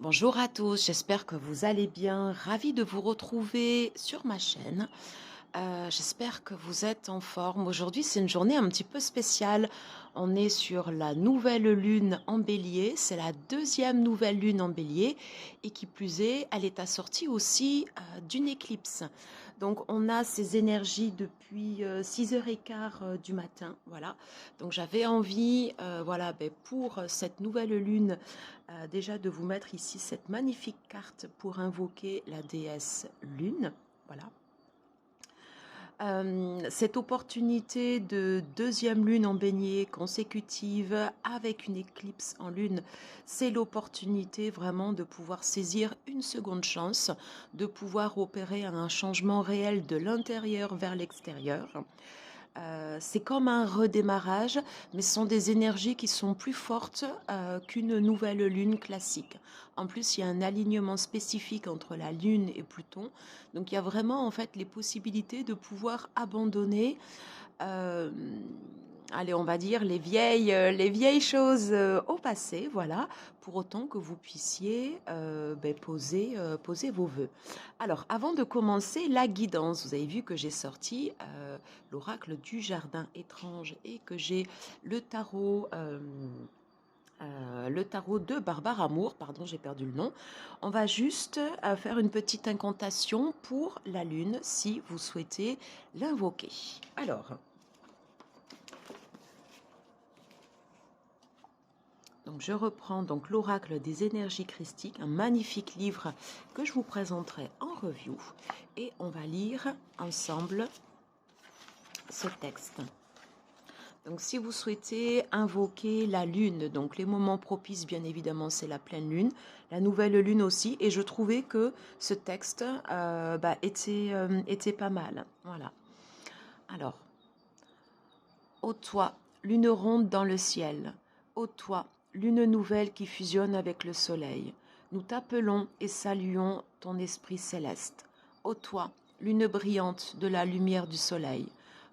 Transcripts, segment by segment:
Bonjour à tous, j'espère que vous allez bien. Ravie de vous retrouver sur ma chaîne. J'espère que vous êtes en forme. Aujourd'hui, c'est une journée un petit peu spéciale. On est sur la nouvelle lune en bélier. C'est la deuxième nouvelle lune en bélier. Et qui plus est, elle est assortie aussi d'une éclipse. Donc, on a ces énergies depuis 6h15 du matin. Voilà. Donc, j'avais envie, voilà, pour cette nouvelle lune, déjà de vous mettre ici cette magnifique carte pour invoquer la déesse lune. Voilà. Cette opportunité de deuxième lune en bélier consécutive avec une éclipse en lune, c'est l'opportunité vraiment de pouvoir saisir une seconde chance, de pouvoir opérer un changement réel de l'intérieur vers l'extérieur. C'est comme un redémarrage, mais ce sont des énergies qui sont plus fortes qu'une nouvelle lune classique. En plus, il y a un alignement spécifique entre la lune et Pluton. Donc, il y a vraiment en fait les possibilités de pouvoir abandonner, euh, allez, on va dire les vieilles choses au passé, voilà, pour autant que vous puissiez poser vos vœux. Alors, avant de commencer, la guidance, vous avez vu que j'ai sorti l'oracle du jardin étrange et que j'ai le tarot. Le tarot de Barbare Amour, pardon, j'ai perdu le nom. On va juste faire une petite incantation pour la lune si vous souhaitez l'invoquer. Alors, donc je reprends donc l'oracle des énergies christiques, un magnifique livre que je vous présenterai en review et on va lire ensemble ce texte. Donc si vous souhaitez invoquer la lune, donc les moments propices bien évidemment c'est la pleine lune, la nouvelle lune aussi, et je trouvais que ce texte était pas mal. Voilà. Alors, ô toi, lune ronde dans le ciel, ô toi, lune nouvelle qui fusionne avec le soleil, nous t'appelons et saluons ton esprit céleste. Ô toi, lune brillante de la lumière du soleil,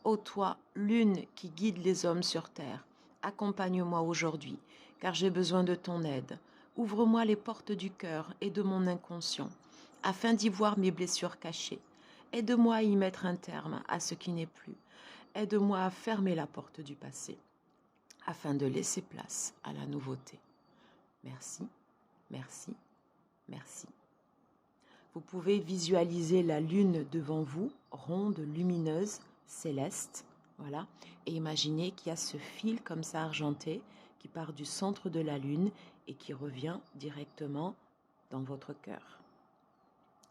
ô toi, lune qui guide les hommes sur terre, accompagne-moi aujourd'hui, car j'ai besoin de ton aide. Ouvre-moi les portes du cœur et de mon inconscient, afin d'y voir mes blessures cachées. Aide-moi à y mettre un terme à ce qui n'est plus. Aide-moi à fermer la porte du passé, afin de laisser place à la nouveauté. Merci, merci, merci. Vous pouvez visualiser la lune devant vous, ronde, lumineuse, céleste, voilà, et imaginez qu'il y a ce fil comme ça argenté qui part du centre de la lune et qui revient directement dans votre cœur.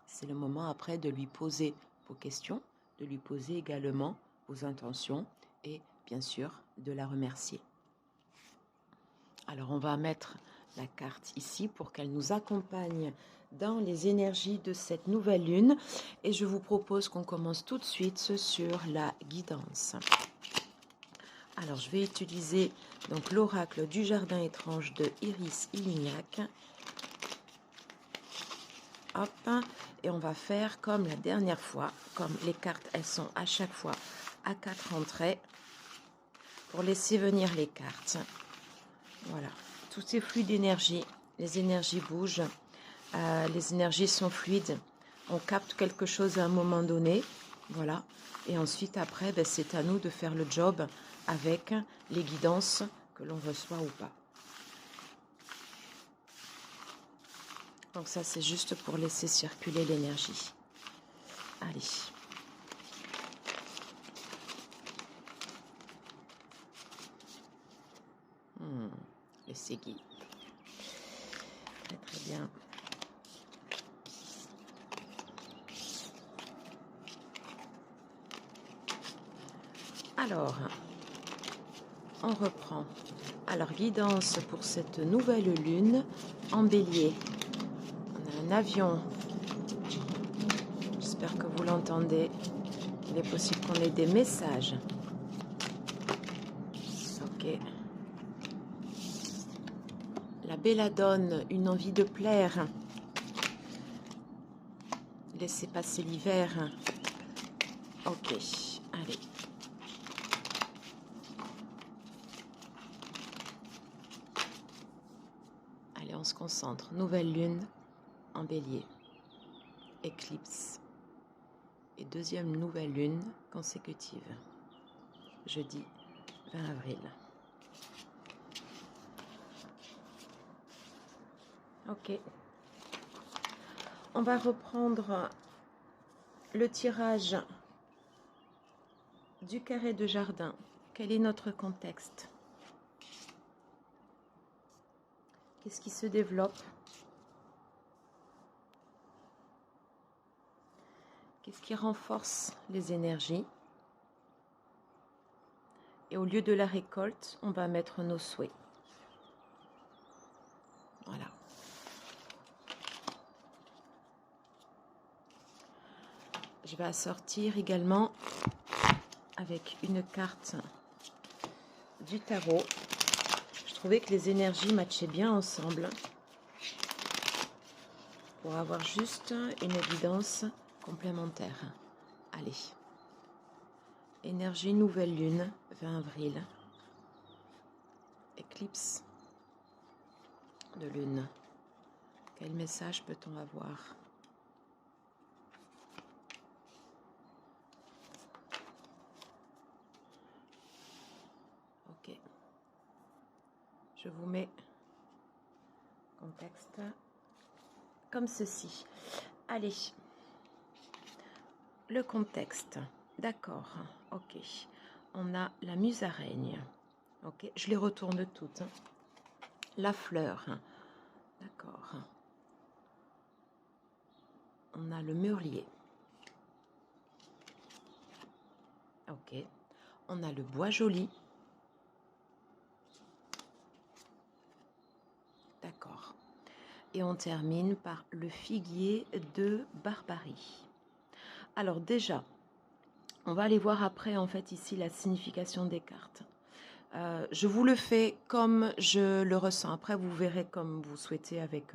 C'est le moment après de lui poser vos questions, de lui poser également vos intentions et bien sûr de la remercier. Alors on va mettre la carte ici pour qu'elle nous accompagne dans les énergies de cette nouvelle lune et je vous propose qu'on commence tout de suite sur la guidance. Alors je vais utiliser donc l'oracle du jardin étrange de Iris Ilignac. Hop, et on va faire comme la dernière fois, comme les cartes elles sont à chaque fois à 4 entrées pour laisser venir les cartes. Voilà, tout est fluide d'énergie, les énergies bougent, les énergies sont fluides, on capte quelque chose à un moment donné, voilà, et ensuite après c'est à nous de faire le job avec les guidances que l'on reçoit ou pas. Donc ça c'est juste pour laisser circuler l'énergie. Allez. Laissez guider. Très très bien. Alors, on reprend. Alors, guidance pour cette nouvelle lune en bélier. On a un avion. J'espère que vous l'entendez. Il est possible qu'on ait des messages. Ok. La belladone, une envie de plaire. Laissez passer l'hiver. Ok, allez. concentre. Nouvelle lune en bélier. Éclipse. Et deuxième nouvelle lune consécutive. Jeudi 20 avril. Ok. On va reprendre le tirage du carré de jardin. Quel est notre contexte? Qu'est-ce qui se développe? Qu'est-ce qui renforce les énergies? Et au lieu de la récolte, on va mettre nos souhaits. Voilà. Je vais assortir également avec une carte du tarot. Je trouvais que les énergies matchaient bien ensemble pour avoir juste une évidence complémentaire. Allez. Énergie nouvelle lune, 20 avril. Éclipse de lune. Quel message peut-on avoir? Ok. Je vous mets contexte comme ceci. Allez. Le contexte. D'accord. Ok. On a la musaraigne. Ok. Je les retourne toutes. La fleur. D'accord. On a le mûrier. Ok. On a le bois joli. D'accord. Et on termine par le figuier de Barbarie. Alors déjà, on va aller voir après en fait ici la signification des cartes. Je vous le fais comme je le ressens. Après, vous verrez comme vous souhaitez avec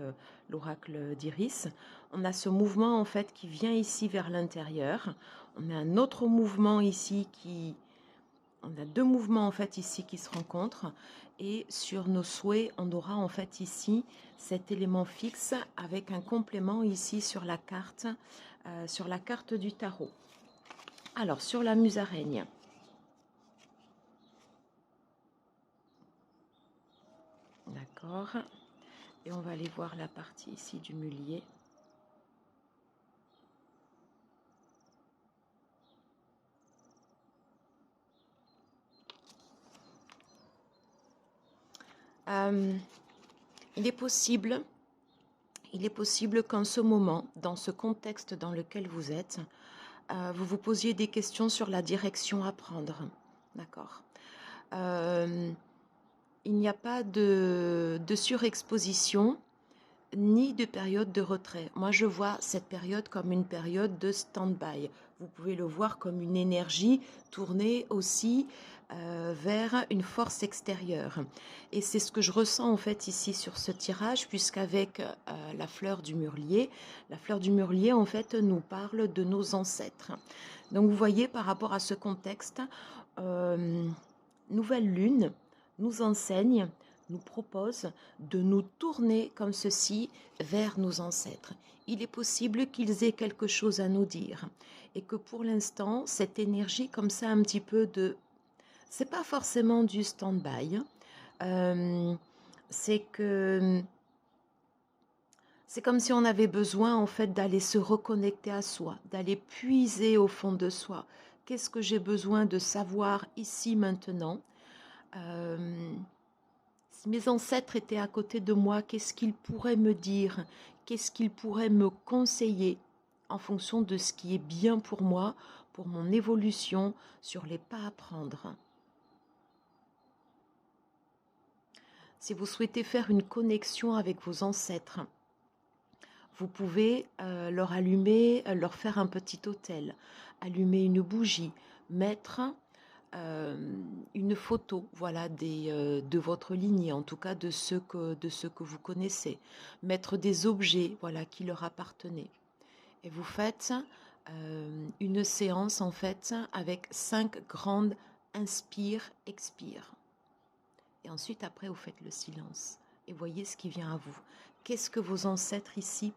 l'oracle d'Iris. On a ce mouvement en fait qui vient ici vers l'intérieur. On a un autre mouvement ici qui... On a deux mouvements en fait ici qui se rencontrent. Et sur nos souhaits, on aura en fait ici cet élément fixe avec un complément ici sur la carte du tarot. Alors, sur la musaraigne. D'accord. Et on va aller voir la partie ici du mulier. Il est possible qu'en ce moment, dans ce contexte dans lequel vous êtes, vous vous posiez des questions sur la direction à prendre. D'accord. Il n'y a pas de surexposition ni de période de retrait. Moi, je vois cette période comme une période de stand-by. Vous pouvez le voir comme une énergie tournée aussi vers une force extérieure. Et c'est ce que je ressens en fait ici sur ce tirage, puisqu'avec la fleur du mûrier en fait nous parle de nos ancêtres. Donc vous voyez par rapport à ce contexte, nouvelle lune nous enseigne, nous propose de nous tourner comme ceci vers nos ancêtres. Il est possible qu'ils aient quelque chose à nous dire et que pour l'instant, cette énergie comme ça un petit peu de... C'est pas forcément du stand-by, c'est comme si on avait besoin en fait d'aller se reconnecter à soi, d'aller puiser au fond de soi. Qu'est-ce que j'ai besoin de savoir ici maintenant? Si mes ancêtres étaient à côté de moi, qu'est-ce qu'ils pourraient me dire? Qu'est-ce qu'ils pourraient me conseiller en fonction de ce qui est bien pour moi, pour mon évolution, sur les pas à prendre? Si vous souhaitez faire une connexion avec vos ancêtres, vous pouvez leur allumer, leur faire un petit autel, allumer une bougie, mettre une photo, voilà, de votre lignée, en tout cas de ceux que vous connaissez, mettre des objets, voilà, qui leur appartenaient. Et vous faites une séance en fait avec 5 grandes inspire, expire. Et ensuite après vous faites le silence et voyez ce qui vient à vous. qu'est-ce que vos ancêtres ici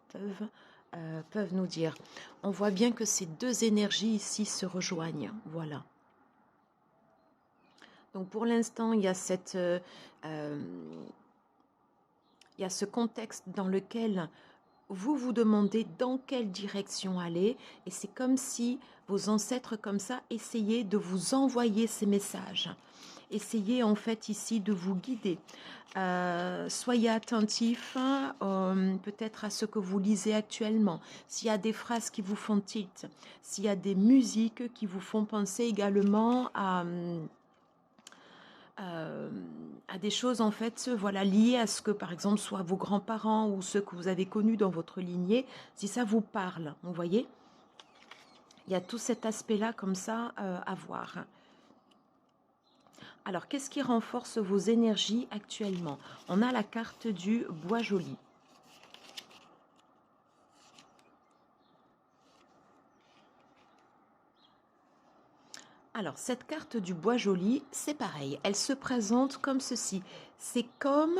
peuvent nous dire? On voit bien que ces deux énergies ici se rejoignent. Voilà. Donc pour l'instant, il y a il y a ce contexte dans lequel vous vous demandez dans quelle direction aller, et c'est comme si vos ancêtres comme ça essayaient de vous envoyer ces messages. Essayez en fait ici de vous guider. Soyez attentif peut-être à ce que vous lisez actuellement. S'il y a des phrases qui vous font tilt, s'il y a des musiques qui vous font penser également à des choses en fait voilà, liées à ce que par exemple soit vos grands-parents ou ceux que vous avez connus dans votre lignée, si ça vous parle, vous voyez, il y a tout cet aspect-là comme ça à voir. Alors, qu'est-ce qui renforce vos énergies actuellement? On a la carte du bois joli. Alors, cette carte du bois joli, c'est pareil. Elle se présente comme ceci. C'est comme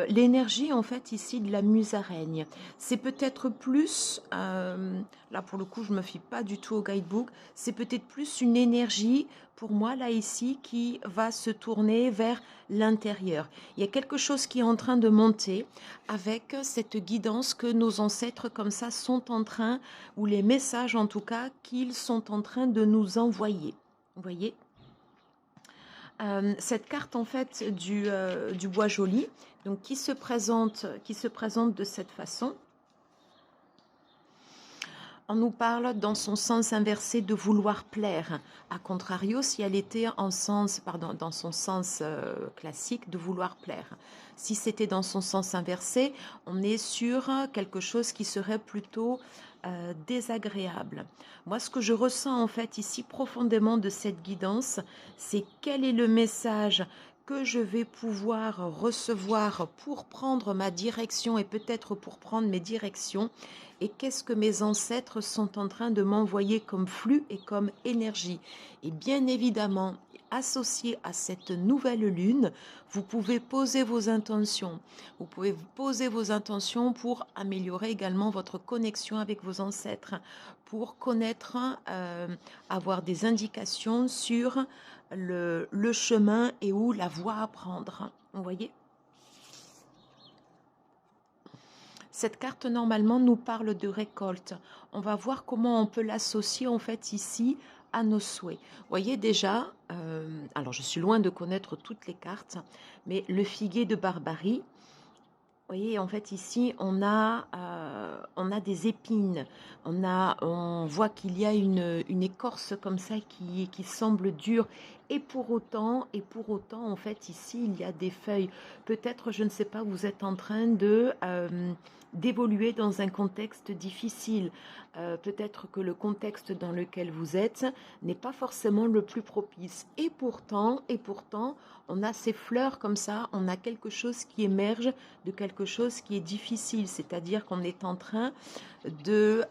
l'énergie, en fait, ici de la musaraigne. C'est peut-être plus, là pour le coup, je ne me fie pas du tout au guidebook, c'est peut-être plus une énergie, pour moi, là, ici, qui va se tourner vers l'intérieur. Il y a quelque chose qui est en train de monter avec cette guidance que nos ancêtres, comme ça, sont en train, ou les messages, en tout cas, qu'ils sont en train de nous envoyer. Vous voyez ? Cette carte en fait du bois joli, donc qui se présente de cette façon. On nous parle dans son sens inversé de vouloir plaire. A contrario, si elle était dans son sens classique de vouloir plaire. Si c'était dans son sens inversé, on est sur quelque chose qui serait plutôt désagréable. Moi, ce que je ressens en fait ici profondément de cette guidance, c'est quel est le message que je vais pouvoir recevoir pour prendre ma direction et peut-être pour prendre mes directions, et qu'est-ce que mes ancêtres sont en train de m'envoyer comme flux et comme énergie. Et bien évidemment, associé à cette nouvelle lune, vous pouvez poser vos intentions. Vous pouvez poser vos intentions pour améliorer également votre connexion avec vos ancêtres, pour connaître, avoir des indications sur le chemin et où la voie à prendre. Vous voyez ? Cette carte, normalement, nous parle de récolte. On va voir comment on peut l'associer, en fait, ici, à nos souhaits. Vous voyez déjà, alors je suis loin de connaître toutes les cartes, mais le figuier de Barbarie, vous voyez, en fait, ici, on a des épines. On voit qu'il y a une écorce comme ça qui semble dure. Et pour autant, en fait, ici, il y a des feuilles. Peut-être, je ne sais pas, vous êtes en train d'évoluer dans un contexte difficile. Peut-être que le contexte dans lequel vous êtes n'est pas forcément le plus propice. Et pourtant, on a ces fleurs comme ça, on a quelque chose qui émerge de quelque chose qui est difficile, c'est-à-dire qu'on est en train de...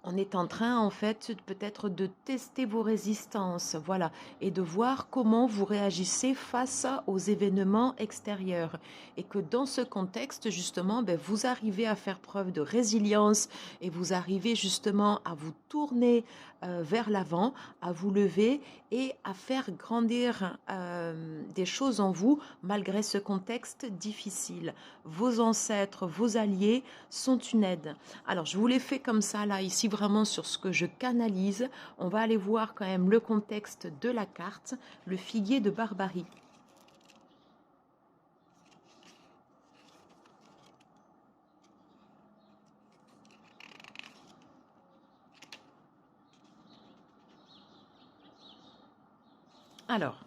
on est en train, en fait, peut-être de tester vos résistances, voilà, et de voir comment vous réagissez face aux événements extérieurs. Et que dans ce contexte, justement, vous arrivez à faire preuve de résilience et vous arrivez justement à vous tourner vers l'avant, à vous lever et à faire grandir des choses en vous malgré ce contexte difficile. Vos ancêtres, vos alliés sont une aide. Alors, je vous l'ai fait comme ça, là, ici, vraiment sur ce que je canalise. On va aller voir quand même le contexte de la carte, le figuier de Barbarie. Alors,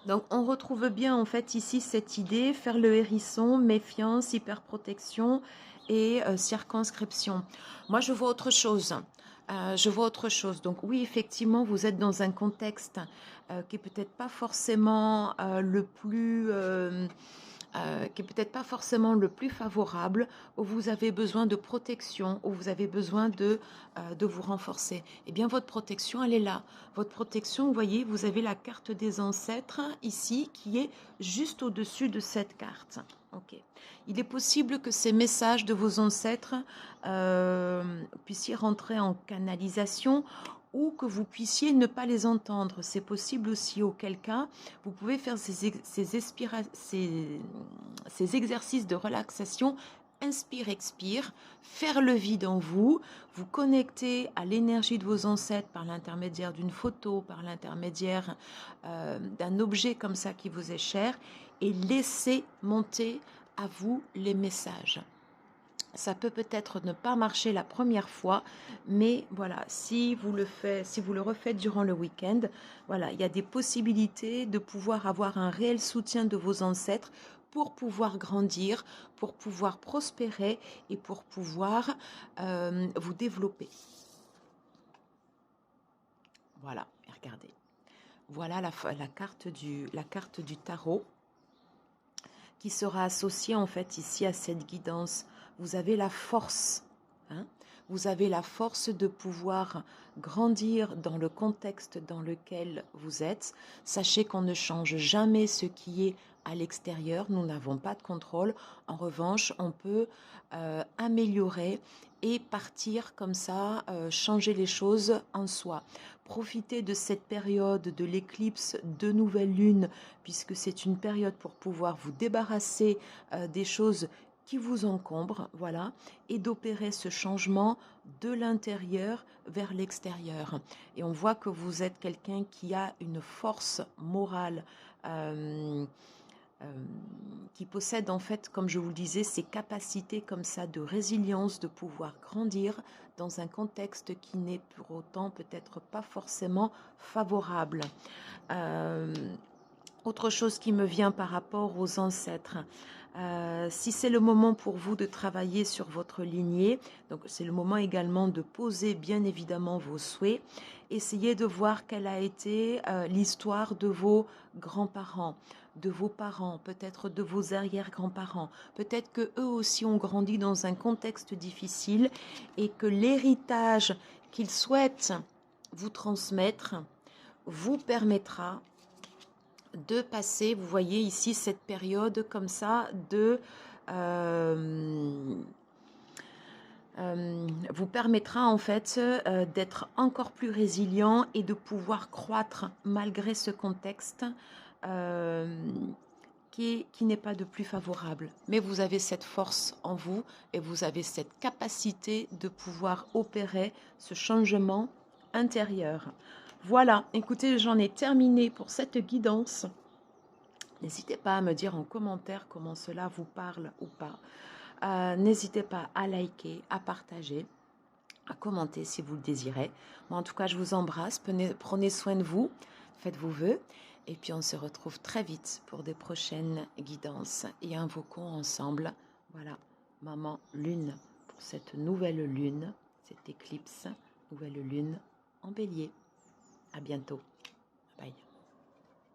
donc on retrouve bien en fait ici cette idée, faire le hérisson, méfiance, hyperprotection et circonscription. Moi je vois autre chose. Donc oui, effectivement, vous êtes dans un contexte qui est peut-être pas forcément le plus qui est peut-être pas forcément le plus favorable, où vous avez besoin de protection, où vous avez besoin de vous renforcer. Eh bien, votre protection, elle est là. Votre protection, vous voyez, vous avez la carte des ancêtres ici, qui est juste au-dessus de cette carte. Ok. Il est possible que ces messages de vos ancêtres puissiez rentrer en canalisation, ou que vous puissiez ne pas les entendre. C'est possible aussi, auquel cas, vous pouvez faire ces exercices de relaxation, inspire, expire, faire le vide en vous, vous connecter à l'énergie de vos ancêtres par l'intermédiaire d'une photo, par l'intermédiaire d'un objet comme ça qui vous est cher, et laisser monter à vous les messages. Ça peut peut-être ne pas marcher la première fois, mais voilà, si vous le refaites durant le week-end, voilà, il y a des possibilités de pouvoir avoir un réel soutien de vos ancêtres pour pouvoir grandir, pour pouvoir prospérer et pour pouvoir vous développer. Voilà, regardez. Voilà la carte du tarot qui sera associée en fait ici à cette guidance. Vous avez la force, hein, vous avez la force de pouvoir grandir dans le contexte dans lequel vous êtes. Sachez qu'on ne change jamais ce qui est à l'extérieur, nous n'avons pas de contrôle. En revanche, on peut améliorer et partir comme ça, changer les choses en soi. Profitez de cette période de l'éclipse de nouvelle lune, puisque c'est une période pour pouvoir vous débarrasser des choses qui vous encombrent, voilà, et d'opérer ce changement de l'intérieur vers l'extérieur. Et on voit que vous êtes quelqu'un qui a une force morale, qui possède en fait, comme je vous le disais, ces capacités comme ça de résilience, de pouvoir grandir dans un contexte qui n'est pour autant peut-être pas forcément favorable. Autre chose qui me vient par rapport aux ancêtres, si c'est le moment pour vous de travailler sur votre lignée, donc c'est le moment également de poser bien évidemment vos souhaits. Essayez de voir quelle a été l'histoire de vos grands-parents, de vos parents, peut-être de vos arrière-grands-parents. Peut-être que eux aussi ont grandi dans un contexte difficile et que l'héritage qu'ils souhaitent vous transmettre vous permettra de passer, vous voyez ici cette période comme ça vous permettra en fait d'être encore plus résilient et de pouvoir croître malgré ce contexte qui n'est pas de plus favorable. Mais vous avez cette force en vous et vous avez cette capacité de pouvoir opérer ce changement intérieur. Voilà, écoutez, j'en ai terminé pour cette guidance. N'hésitez pas à me dire en commentaire comment cela vous parle ou pas. N'hésitez pas à liker, à partager, à commenter si vous le désirez. Moi, en tout cas, je vous embrasse. Prenez soin de vous, faites vos vœux. Et puis, on se retrouve très vite pour des prochaines guidances. Et invoquons ensemble, voilà, Maman Lune, pour cette nouvelle lune, cette éclipse, nouvelle lune en bélier. À bientôt. Bye.